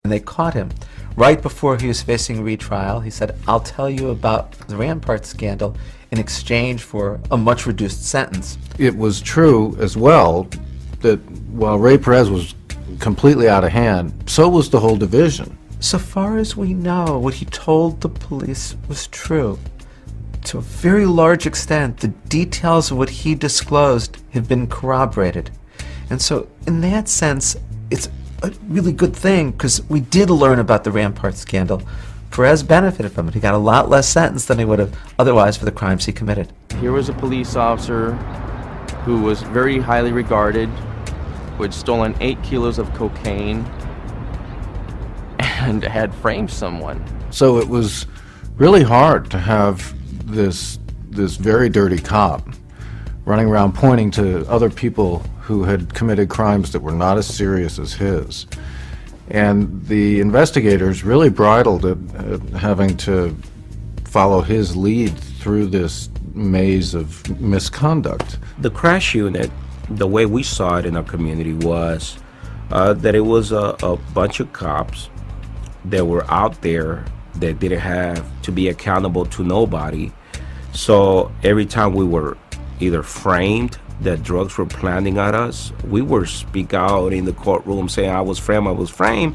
and they caught him. Right before he was facing retrial, he said, "I'll tell you about the Rampart scandal in exchange for a much reduced sentence." It was true as well that while Ray Perez was completely out of hand, so was the whole division. So far as we know, what he told the police was true. To a very large extent, the details of what he disclosed have been corroborated. And so, in that sense, it's a really good thing, because we did learn about the Rampart scandal. Perez benefited from it. He got a lot less sentence than he would have otherwise for the crimes he committed. Here was a police officer who was very highly regarded, who had stolen 8 kilos of cocaine and had framed someone. So it was really hard to have this very dirty cop running around pointing to other people who had committed crimes that were not as serious as his. And the investigators really bridled at having to follow his lead through this maze of misconduct. The crash unit, the way we saw it in our community was that it was a bunch of cops that were out there that didn't have to be accountable to nobody. So every time we were either framed, that drugs were planting at us, we would speak out in the courtroom saying, I was framed,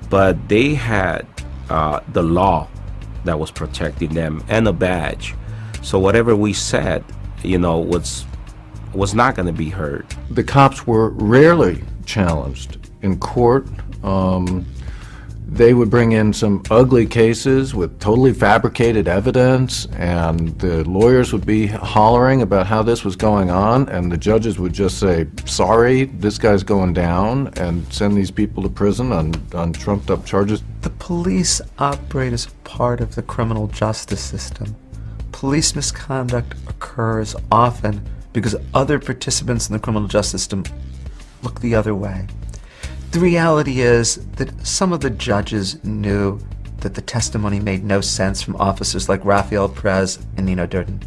but they had the law that was protecting them and a badge. So whatever we said, was not going to be heard. The cops were rarely challenged in court. They would bring in some ugly cases with totally fabricated evidence, and the lawyers would be hollering about how this was going on, and the judges would just say, sorry, this guy's going down, and send these people to prison on trumped up charges. The police operate as part of the criminal justice system. Police misconduct occurs often because other participants in the criminal justice system look the other way. The reality is that some of the judges knew that the testimony made no sense from officers like Rafael Perez and Nino Durden.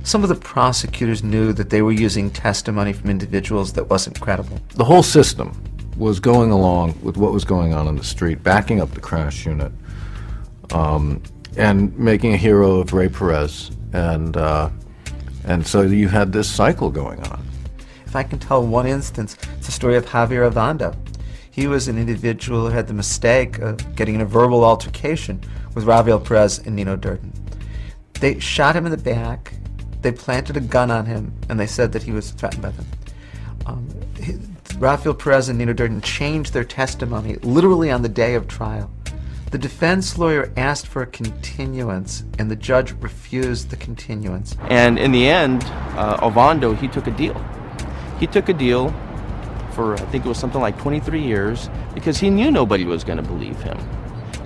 Some of the prosecutors knew that they were using testimony from individuals that wasn't credible. The whole system was going along with what was going on the street, backing up the crash unit, and making a hero of Ray Perez. And so you had this cycle going on. If I can tell one instance, it's the story of Javier Ovando. He was an individual who had the mistake of getting in a verbal altercation with Rafael Perez and Nino Durden. They shot him in the back, they planted a gun on him, and they said that he was threatened by them. Rafael Perez and Nino Durden changed their testimony literally on the day of trial. The defense lawyer asked for a continuance, and the judge refused the continuance. And in the end, Ovando, he took a deal. He took a deal for, I think it was something like 23 years, because he knew nobody was going to believe him.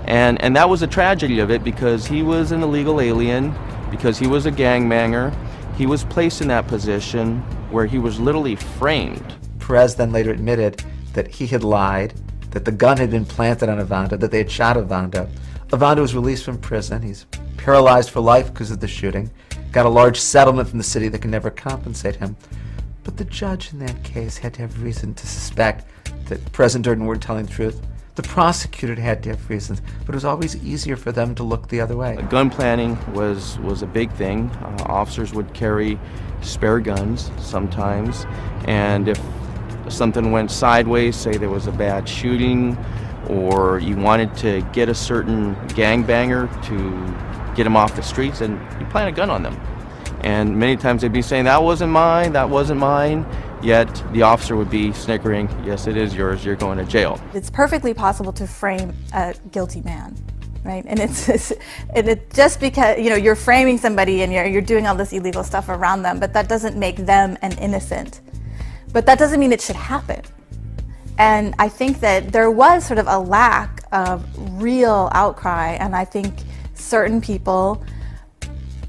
And that was a tragedy of it, because he was an illegal alien, because he was a gangbanger. He was placed in that position where he was literally framed. Perez then later admitted that he had lied, that the gun had been planted on Ovando, that they had shot Ovando. Ovando was released from prison. He's paralyzed for life because of the shooting. Got a large settlement from the city that can never compensate him. But the judge in that case had to have reason to suspect that Perez and Durden weren't telling the truth. The prosecutor had to have reasons, but it was always easier for them to look the other way. Gun planning was a big thing. Officers would carry spare guns sometimes, and if something went sideways, say there was a bad shooting, or you wanted to get a certain gangbanger to get him off the streets, and you plant a gun on them. And many times they'd be saying, that wasn't mine, yet the officer would be snickering, yes, it is yours, you're going to jail. It's perfectly possible to frame a guilty man, right? And it's just because, you're framing somebody and you're doing all this illegal stuff around them, but that doesn't make them an innocent. But that doesn't mean it should happen. And I think that there was sort of a lack of real outcry, and I think certain people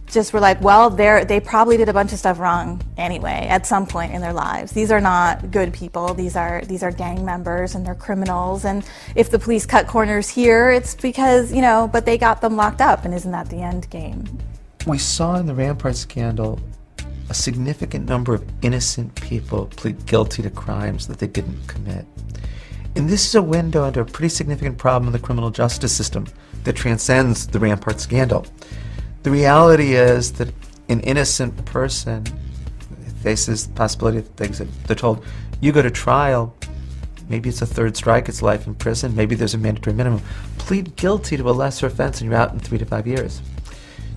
just were like, well, they probably did a bunch of stuff wrong anyway at some point in their lives. These are not good people. These are gang members, and they're criminals. And if the police cut corners here, it's because, but they got them locked up, and isn't that the end game? We saw in the Rampart scandal a significant number of innocent people plead guilty to crimes that they didn't commit. And this is a window into a pretty significant problem in the criminal justice system that transcends the Rampart scandal. The reality is that an innocent person faces the possibility of things that they're told, you go to trial, maybe it's a third strike, it's life in prison, maybe there's a mandatory minimum. Plead guilty to a lesser offense and you're out in 3 to 5 years.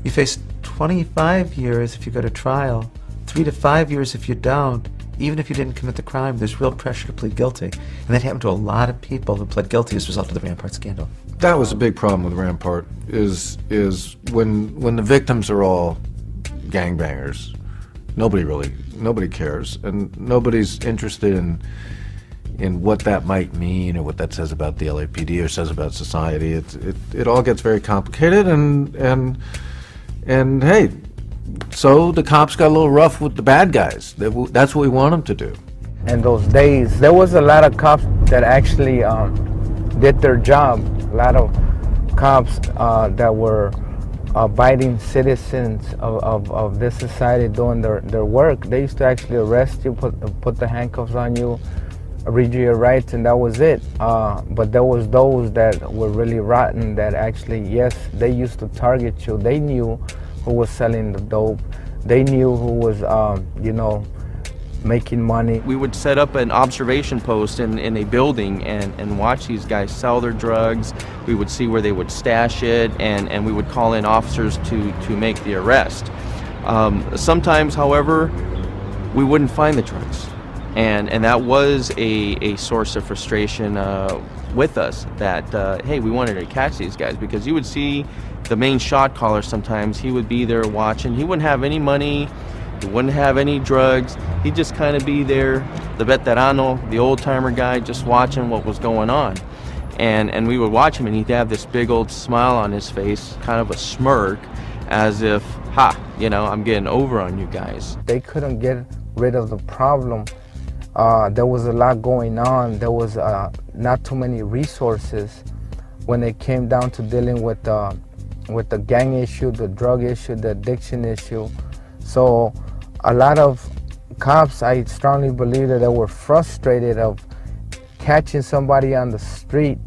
You face 25 years if you go to trial, 3 to 5 years if you don't. Even if you didn't commit the crime, there's real pressure to plead guilty. And that happened to a lot of people who pled guilty as a result of the Rampart scandal. That was a big problem with Rampart, is when the victims are all gangbangers, nobody cares, and nobody's interested in what that might mean or what that says about the LAPD or says about society. It all gets very complicated, and hey, so the cops got a little rough with the bad guys. That's what we want them to do. In those days, there was a lot of cops that actually did their job. A lot of cops that were abiding citizens of this society doing their work. They used to actually arrest you, put the handcuffs on you, read you your rights, and that was it. But there was those that were really rotten that actually, yes, they used to target you. They knew who was selling the dope. They knew who was, making money. We would set up an observation post in a building and watch these guys sell their drugs. We would see where they would stash it, and we would call in officers to make the arrest. Sometimes, however, we wouldn't find the drugs. And that was a source of frustration with us, that, hey, we wanted to catch these guys, because you would see the main shot caller sometimes. He would be there watching. He wouldn't have any money. He wouldn't have any drugs. He'd just kind of be there, the veterano, the old-timer guy, just watching what was going on. And we would watch him, and he'd have this big old smile on his face, kind of a smirk, as if, I'm getting over on you guys. They couldn't get rid of the problem. There was a lot going on. There was not too many resources when it came down to dealing with the gang issue, the drug issue, the addiction issue. So a lot of cops, I strongly believe that they were frustrated of catching somebody on the street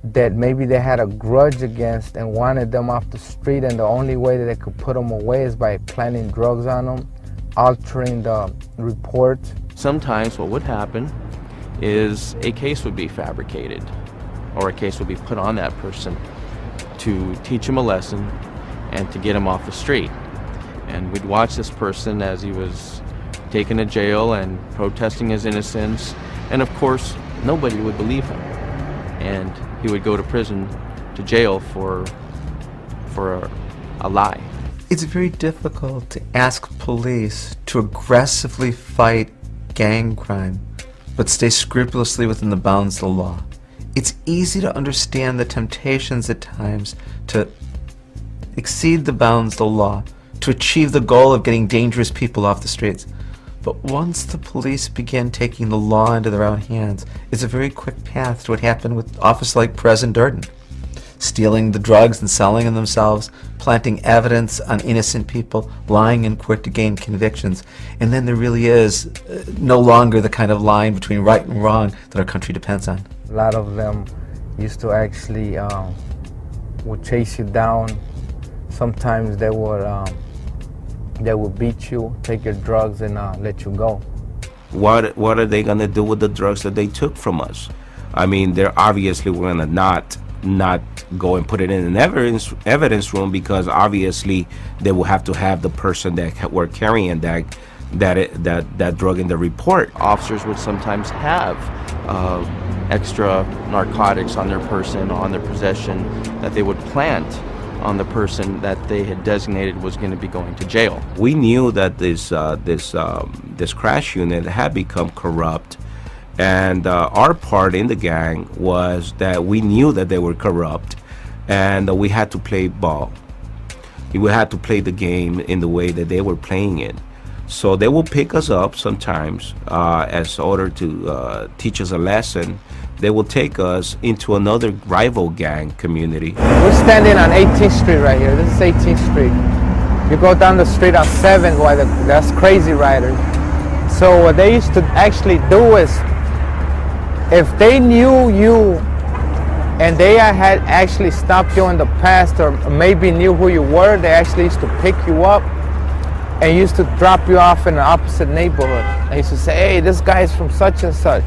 that maybe they had a grudge against and wanted them off the street, and the only way that they could put them away is by planting drugs on them, altering the report. Sometimes what would happen is a case would be fabricated, or a case would be put on that person to teach him a lesson and to get him off the street. And we'd watch this person as he was taken to jail and protesting his innocence, and of course nobody would believe him, and he would go to prison, to jail for a lie. It's very difficult to ask police to aggressively fight gang crime but stay scrupulously within the bounds of the law. It's easy to understand the temptations at times to exceed the bounds of the law, to achieve the goal of getting dangerous people off the streets. But once the police begin taking the law into their own hands, it's a very quick path to what happened with officers like Perez and Durden. Stealing the drugs and selling them themselves, planting evidence on innocent people, lying in court to gain convictions. And then there really is no longer the kind of line between right and wrong that our country depends on. A lot of them used to actually would chase you down. Sometimes they would beat you, take your drugs, and let you go. What are they going to do with the drugs that they took from us? I mean, they're obviously going to not go and put it in an evidence room, because obviously they will have to have the person that were carrying that drug in the report. Officers would sometimes have extra narcotics on their person, on their possession, that they would plant on the person that they had designated was going to be going to jail. We knew that this crash unit had become corrupt, and our part in the gang was that we knew that they were corrupt, and we had to play ball. We had to play the game in the way that they were playing it. So they will pick us up sometimes as order to teach us a lesson. They will take us into another rival gang community. We're standing on 18th Street right here. This is 18th Street. You go down the street on 7th, that's Crazy Riders. So what they used to actually do is if they knew you and they had actually stopped you in the past, or maybe knew who you were, they actually used to pick you up and used to drop you off in the opposite neighborhood. They used to say, hey, this guy's from such and such.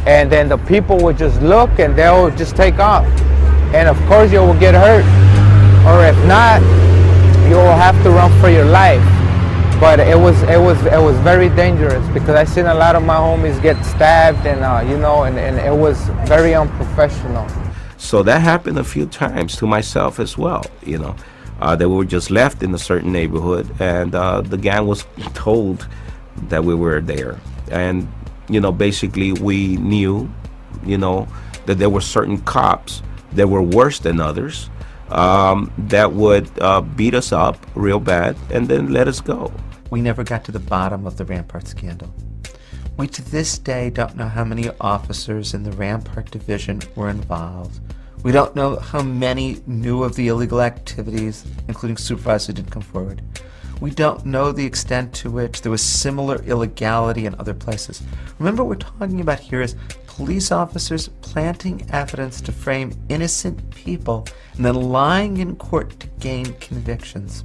And then the people would just look and they'll just take off. And of course you will get hurt. Or if not, you will have to run for your life. But it was very dangerous, because I seen a lot of my homies get stabbed, and you know, and it was very unprofessional. So that happened a few times to myself as well, you know. They were just left in a certain neighborhood, and the gang was told that we were there. And, you know, basically we knew, you know, that there were certain cops that were worse than others, that would beat us up real bad and then let us go. We never got to the bottom of the Rampart scandal. We to this day don't know how many officers in the Rampart division were involved. We don't know how many knew of the illegal activities, including supervisors who didn't come forward. We don't know the extent to which there was similar illegality in other places. Remember, what we're talking about here is police officers planting evidence to frame innocent people and then lying in court to gain convictions.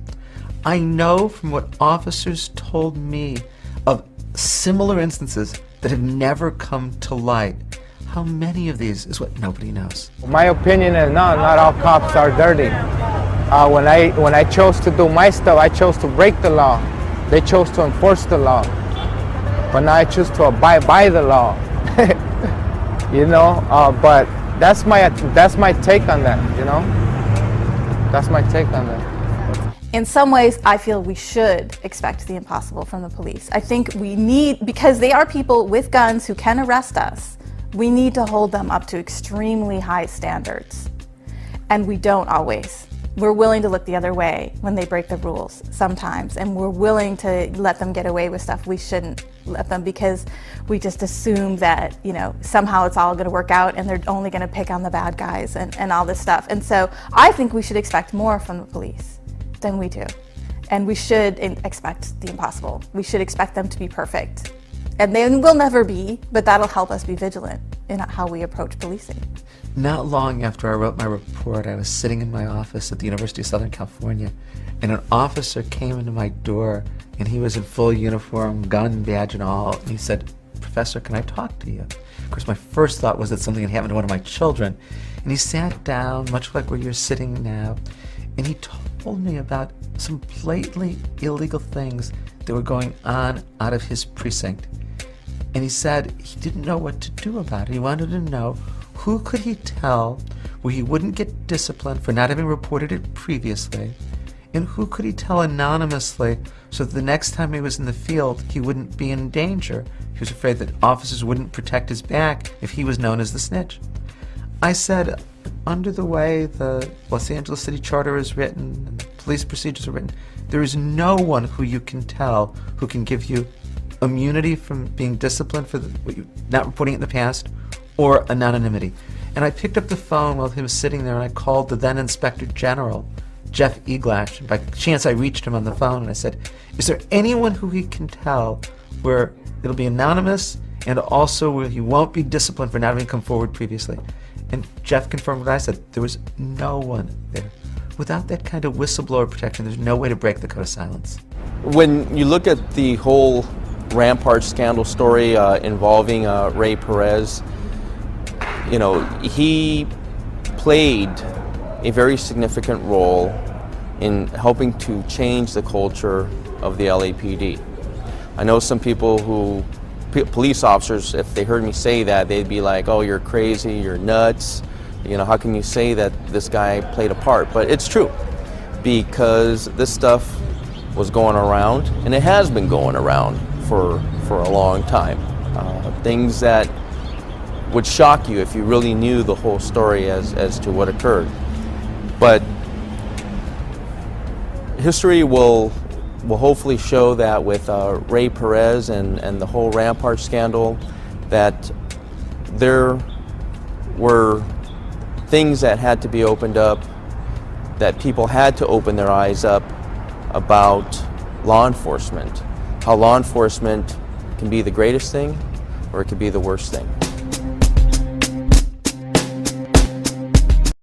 I know from what officers told me of similar instances that have never come to light. How many of these is what nobody knows. My opinion is not all cops are dirty. When I chose to do my stuff, I chose to break the law. They chose to enforce the law. But now I choose to abide by the law. You know, but that's my take on that, you know? That's my take on that. In some ways, I feel we should expect the impossible from the police. I think we need, because they are people with guns who can arrest us, we need to hold them up to extremely high standards. And we don't always. We're willing to look the other way when they break the rules sometimes, and we're willing to let them get away with stuff we shouldn't let them, because we just assume that, you know, somehow it's all going to work out and they're only going to pick on the bad guys and all this stuff. And so I think we should expect more from the police than we do. And we should expect the impossible. We should expect them to be perfect. And they will never be, but that'll help us be vigilant in how we approach policing. Not long after I wrote my report, I was sitting in my office at the University of Southern California, and an officer came into my door, and he was in full uniform, gun, badge, and all, and he said, "Professor, can I talk to you?" Of course, my first thought was that something had happened to one of my children, and he sat down, much like where you're sitting now, and he told me about some blatantly illegal things that were going on out of his precinct. And he said he didn't know what to do about it. He wanted to know who could he tell where he wouldn't get disciplined for not having reported it previously, and who could he tell anonymously so that the next time he was in the field he wouldn't be in danger. He was afraid that officers wouldn't protect his back if he was known as the snitch. I said, under the way the Los Angeles City Charter is written and the police procedures are written, there is no one who you can tell who can give you immunity from being disciplined for not reporting it in the past, or anonymity. And I picked up the phone while he was sitting there, and I called the then Inspector General, Jeff Eglash. And by chance I reached him on the phone, and I said, is there anyone who he can tell where it'll be anonymous and also where he won't be disciplined for not having come forward previously? And Jeff confirmed what I said. There was no one there. Without that kind of whistleblower protection, there's no way to break the code of silence. When you look at the whole Rampart scandal story involving Ray Perez, you know, he played a very significant role in helping to change the culture of the LAPD. I know some people who, police officers, if they heard me say that, they'd be like, oh, you're crazy, you're nuts, you know, how can you say that this guy played a part? But it's true, because this stuff was going around, and it has been going around for a long time. Things that would shock you if you really knew the whole story as to what occurred. But history will hopefully show that with Ray Perez and the whole Rampart scandal, that there were things that had to be opened up, that people had to open their eyes up about law enforcement, how law enforcement can be the greatest thing or it could be the worst thing.